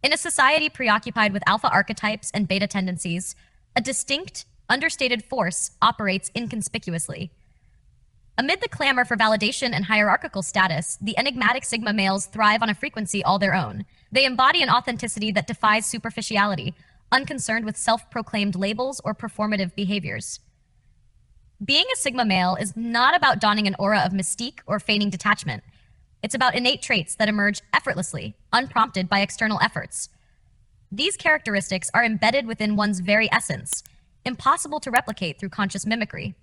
In a society preoccupied with alpha archetypes and beta tendencies, a distinct, understated force operates inconspicuously. Amid the clamor for validation and hierarchical status, the enigmatic Sigma males thrive on a frequency all their own. They embody an authenticity that defies superficiality, unconcerned with self-proclaimed labels or performative behaviors. Being a Sigma male is not about donning an aura of mystique or feigning detachment. It's about innate traits that emerge effortlessly, unprompted by external efforts. These characteristics are embedded within one's very essence, impossible to replicate through conscious mimicry.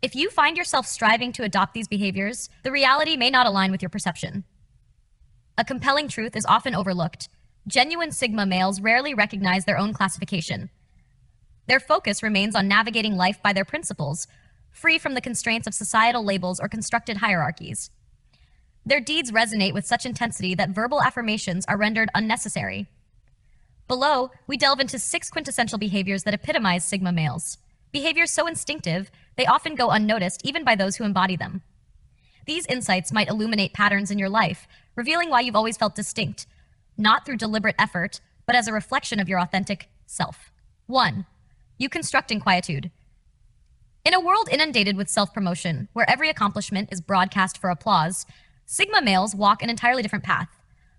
If you find yourself striving to adopt these behaviors, the reality may not align with your perception. A compelling truth is often overlooked. Genuine Sigma males rarely recognize their own classification. Their focus remains on navigating life by their principles, free from the constraints of societal labels or constructed hierarchies. Their deeds resonate with such intensity that verbal affirmations are rendered unnecessary. Below, we delve into 6 quintessential behaviors that epitomize Sigma males. Behaviors so instinctive, they often go unnoticed even by those who embody them. These insights might illuminate patterns in your life, revealing why you've always felt distinct, not through deliberate effort, but as a reflection of your authentic self. 1. You construct inquietude. In a world inundated with self-promotion, where every accomplishment is broadcast for applause, Sigma males walk an entirely different path.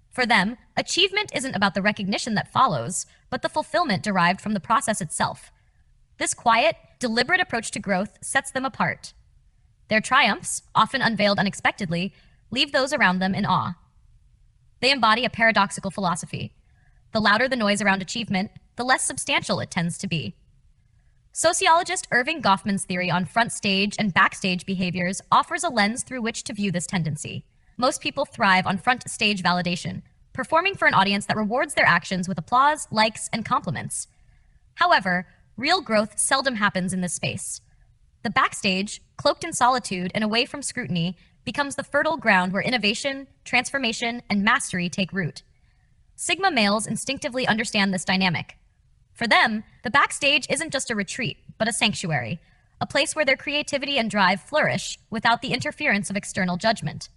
For them, achievement isn't about the recognition that follows, but the fulfillment derived from the process itself. This quiet, deliberate approach to growth sets them apart. Their triumphs, often unveiled unexpectedly, leave those around them in awe. They embody a paradoxical philosophy. The louder the noise around achievement, the less substantial it tends to be. Sociologist Erving Goffman's theory on front stage and backstage behaviors offers a lens through which to view this tendency. Most people thrive on front stage validation, performing for an audience that rewards their actions with applause, likes, and compliments. However, real growth seldom happens in this space. The backstage, cloaked in solitude and away from scrutiny, becomes the fertile ground where innovation, transformation, and mastery take root. Sigma males instinctively understand this dynamic. For them, the backstage isn't just a retreat, but a sanctuary, a place where their creativity and drive flourish without the interference of external judgment.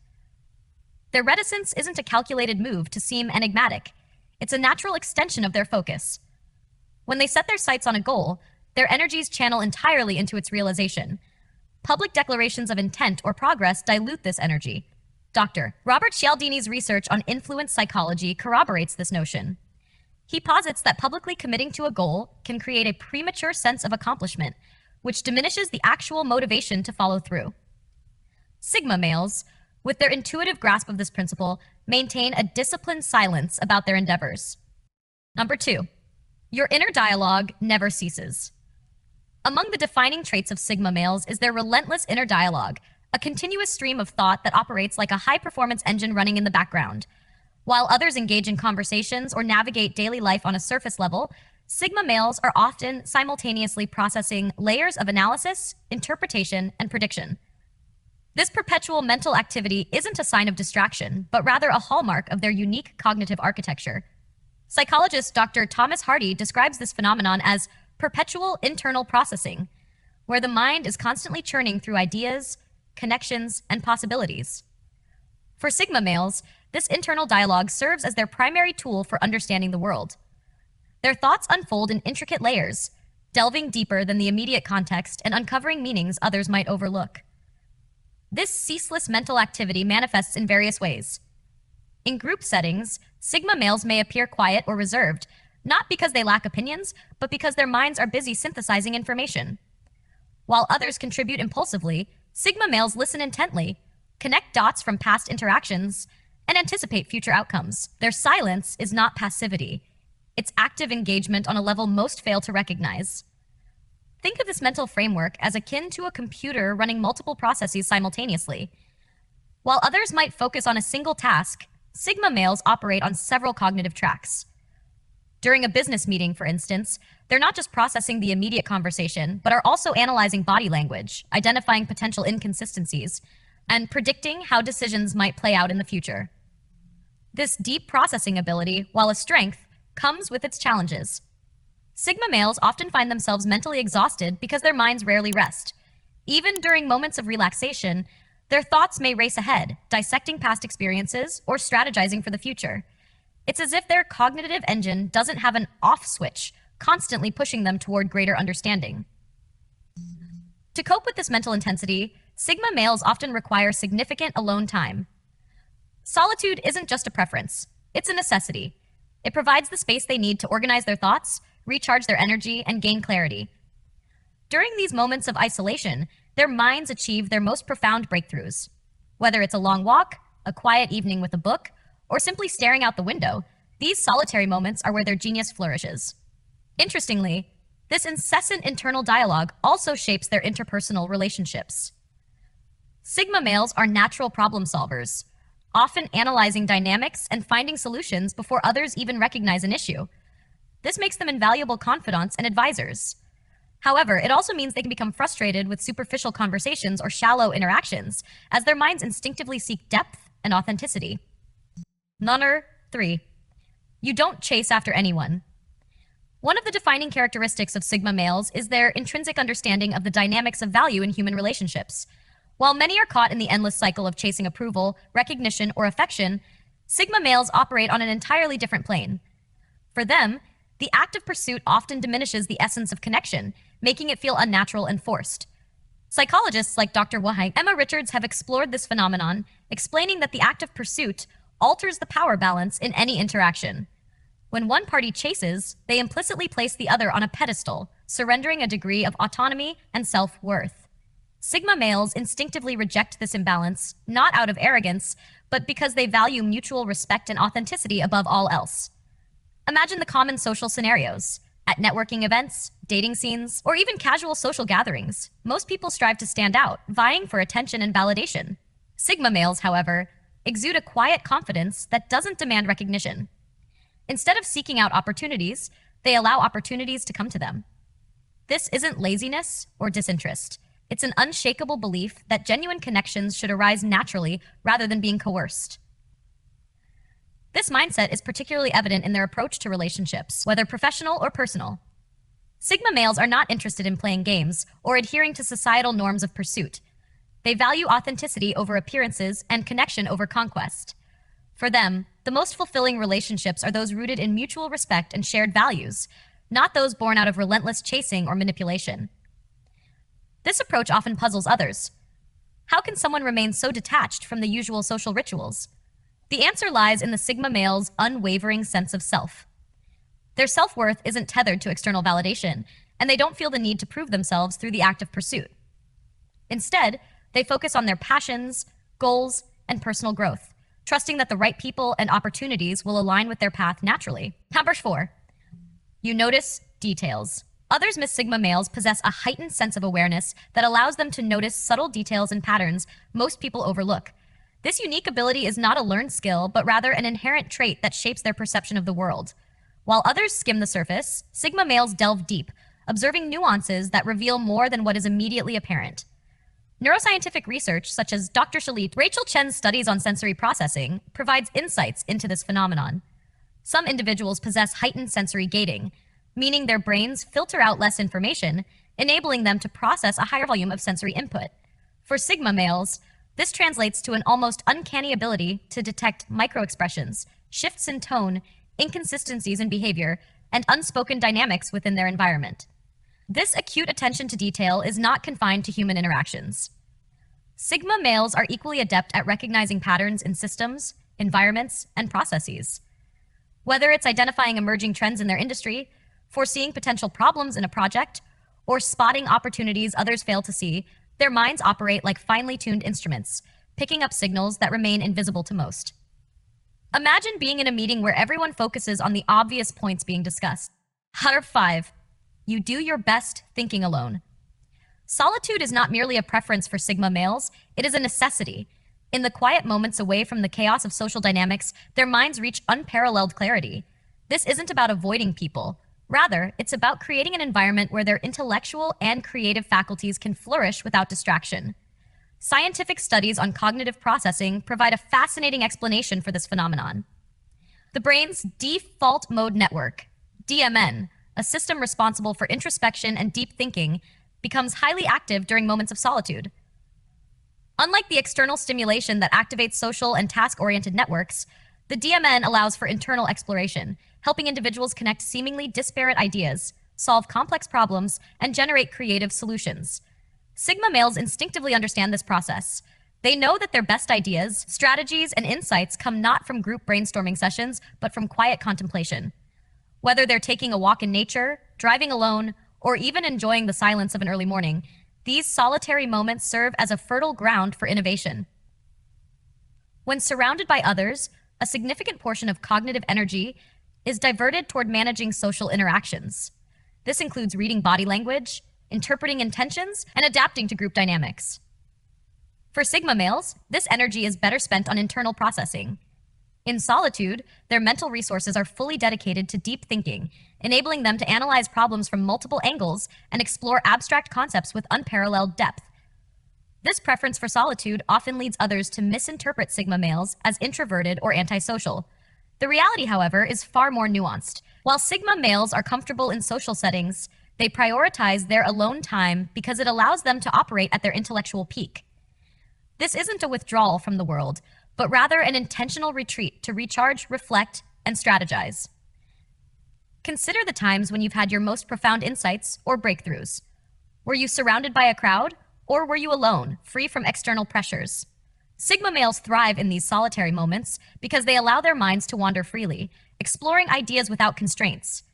Their reticence isn't a calculated move to seem enigmatic. It's a natural extension of their focus. When they set their sights on a goal, their energies channel entirely into its realization. Public declarations of intent or progress dilute this energy. Dr. Robert Cialdini's research on influence psychology corroborates this notion. He posits that publicly committing to a goal can create a premature sense of accomplishment, which diminishes the actual motivation to follow through. Sigma males, with their intuitive grasp of this principle, maintain a disciplined silence about their endeavors. Number 2. Your inner dialogue never ceases. Among the defining traits of Sigma males is their relentless inner dialogue, a continuous stream of thought that operates like a high-performance engine running in the background. While others engage in conversations or navigate daily life on a surface level, Sigma males are often simultaneously processing layers of analysis, interpretation, and prediction. This perpetual mental activity isn't a sign of distraction, but rather a hallmark of their unique cognitive architecture. Psychologist Dr. Thomas Hardy describes this phenomenon as perpetual internal processing, where the mind is constantly churning through ideas, connections, and possibilities. For Sigma males, this internal dialogue serves as their primary tool for understanding the world. Their thoughts unfold in intricate layers, delving deeper than the immediate context and uncovering meanings others might overlook. This ceaseless mental activity manifests in various ways. In group settings, Sigma males may appear quiet or reserved, not because they lack opinions, but because their minds are busy synthesizing information. While others contribute impulsively, Sigma males listen intently, connect dots from past interactions, and anticipate future outcomes. Their silence is not passivity. It's active engagement on a level most fail to recognize. Think of this mental framework as akin to a computer running multiple processes simultaneously. While others might focus on a single task, Sigma males operate on several cognitive tracks. During a business meeting, for instance, they're not just processing the immediate conversation, but are also analyzing body language, identifying potential inconsistencies, and predicting how decisions might play out in the future. This deep processing ability, while a strength, comes with its challenges. Sigma males often find themselves mentally exhausted because their minds rarely rest. Even during moments of relaxation, their thoughts may race ahead, dissecting past experiences or strategizing for the future. It's as if their cognitive engine doesn't have an off switch, constantly pushing them toward greater understanding. To cope with this mental intensity, Sigma males often require significant alone time. Solitude isn't just a preference, it's a necessity. It provides the space they need to organize their thoughts, recharge their energy, and gain clarity. During these moments of isolation, their minds achieve their most profound breakthroughs. Whether it's a long walk, a quiet evening with a book, or simply staring out the window, these solitary moments are where their genius flourishes. Interestingly, this incessant internal dialogue also shapes their interpersonal relationships. Sigma males are natural problem solvers, often analyzing dynamics and finding solutions before others even recognize an issue. This makes them invaluable confidants and advisors. However, it also means they can become frustrated with superficial conversations or shallow interactions, as their minds instinctively seek depth and authenticity. Number 3. You don't chase after anyone. One of the defining characteristics of Sigma males is their intrinsic understanding of the dynamics of value in human relationships. While many are caught in the endless cycle of chasing approval, recognition, or affection, Sigma males operate on an entirely different plane. For them, the act of pursuit often diminishes the essence of connection, making it feel unnatural and forced. Psychologists like Dr. Wahai and Emma Richards have explored this phenomenon, explaining that the act of pursuit alters the power balance in any interaction. When one party chases, they implicitly place the other on a pedestal, surrendering a degree of autonomy and self-worth. Sigma males instinctively reject this imbalance, not out of arrogance, but because they value mutual respect and authenticity above all else. Imagine the common social scenarios. At networking events, dating scenes, or even casual social gatherings, most people strive to stand out, vying for attention and validation. Sigma males, however, exude a quiet confidence that doesn't demand recognition. Instead of seeking out opportunities, they allow opportunities to come to them. This isn't laziness or disinterest. It's an unshakable belief that genuine connections should arise naturally rather than being coerced. This mindset is particularly evident in their approach to relationships, whether professional or personal. Sigma males are not interested in playing games or adhering to societal norms of pursuit. They value authenticity over appearances and connection over conquest. For them, the most fulfilling relationships are those rooted in mutual respect and shared values, not those born out of relentless chasing or manipulation. This approach often puzzles others. How can someone remain so detached from the usual social rituals? The answer lies in the Sigma male's unwavering sense of self. Their self-worth isn't tethered to external validation, and they don't feel the need to prove themselves through the act of pursuit. Instead, they focus on their passions, goals, and personal growth, trusting that the right people and opportunities will align with their path naturally. Number 4. You notice details. Others Miss Sigma males possess a heightened sense of awareness that allows them to notice subtle details and patterns most people overlook. This unique ability is not a learned skill, but rather an inherent trait that shapes their perception of the world. While others skim the surface, Sigma males delve deep, observing nuances that reveal more than what is immediately apparent. Neuroscientific research, such as Dr. Shalit Rachel Chen's studies on sensory processing, provides insights into this phenomenon. Some individuals possess heightened sensory gating, meaning their brains filter out less information, enabling them to process a higher volume of sensory input. For Sigma males, this translates to an almost uncanny ability to detect microexpressions, shifts in tone, inconsistencies in behavior, and unspoken dynamics within their environment. This acute attention to detail is not confined to human interactions. Sigma males are equally adept at recognizing patterns in systems, environments, and processes. Whether it's identifying emerging trends in their industry, foreseeing potential problems in a project, or spotting opportunities others fail to see, their minds operate like finely tuned instruments, picking up signals that remain invisible to most. Imagine being in a meeting where everyone focuses on the obvious points being discussed. Number 5. You do your best thinking alone. Solitude is not merely a preference for Sigma males, it is a necessity. In the quiet moments away from the chaos of social dynamics, their minds reach unparalleled clarity. This isn't about avoiding people. Rather, it's about creating an environment where their intellectual and creative faculties can flourish without distraction. Scientific studies on cognitive processing provide a fascinating explanation for this phenomenon. The brain's default mode network, DMN, a system responsible for introspection and deep thinking, becomes highly active during moments of solitude. Unlike the external stimulation that activates social and task-oriented networks, The DMN allows for internal exploration, helping individuals connect seemingly disparate ideas, solve complex problems, and generate creative solutions. Sigma males instinctively understand this process. They know that their best ideas, strategies, and insights come not from group brainstorming sessions, but from quiet contemplation. Whether they're taking a walk in nature, driving alone, or even enjoying the silence of an early morning, these solitary moments serve as a fertile ground for innovation. When surrounded by others, a significant portion of cognitive energy is diverted toward managing social interactions. This includes reading body language, interpreting intentions, and adapting to group dynamics. For Sigma males, this energy is better spent on internal processing. In solitude, their mental resources are fully dedicated to deep thinking, enabling them to analyze problems from multiple angles and explore abstract concepts with unparalleled depth. This preference for solitude often leads others to misinterpret Sigma males as introverted or antisocial. The reality, however, is far more nuanced. While Sigma males are comfortable in social settings, they prioritize their alone time because it allows them to operate at their intellectual peak. This isn't a withdrawal from the world, but rather an intentional retreat to recharge, reflect, and strategize. Consider the times when you've had your most profound insights or breakthroughs. Were you surrounded by a crowd, or were you alone, free from external pressures? Sigma males thrive in these solitary moments because they allow their minds to wander freely, exploring ideas without constraints.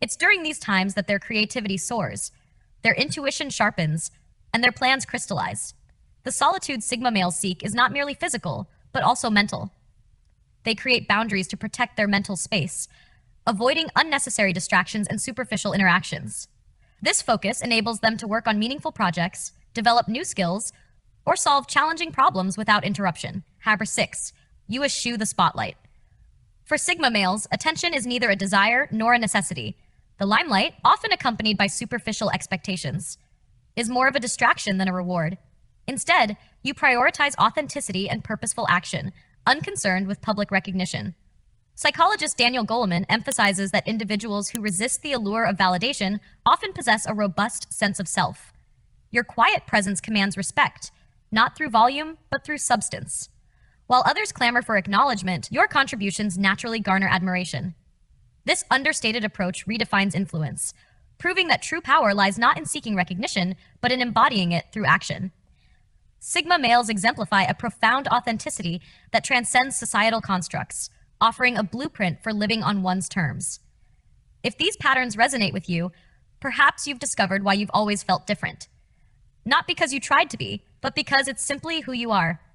It's during these times that their creativity soars, their intuition sharpens, and their plans crystallize. The solitude Sigma males seek is not merely physical, but also mental. They create boundaries to protect their mental space, avoiding unnecessary distractions and superficial interactions. This focus enables them to work on meaningful projects, develop new skills, or solve challenging problems without interruption. Habit 6. You eschew the spotlight. For Sigma males, attention is neither a desire nor a necessity. The limelight, often accompanied by superficial expectations, is more of a distraction than a reward. Instead, you prioritize authenticity and purposeful action, unconcerned with public recognition. Psychologist Daniel Goleman emphasizes that individuals who resist the allure of validation often possess a robust sense of self. Your quiet presence commands respect, not through volume, but through substance. While others clamor for acknowledgement, your contributions naturally garner admiration. This understated approach redefines influence, proving that true power lies not in seeking recognition, but in embodying it through action. Sigma males exemplify a profound authenticity that transcends societal constructs, offering a blueprint for living on one's terms. If these patterns resonate with you, perhaps you've discovered why you've always felt different. Not because you tried to be, but because it's simply who you are.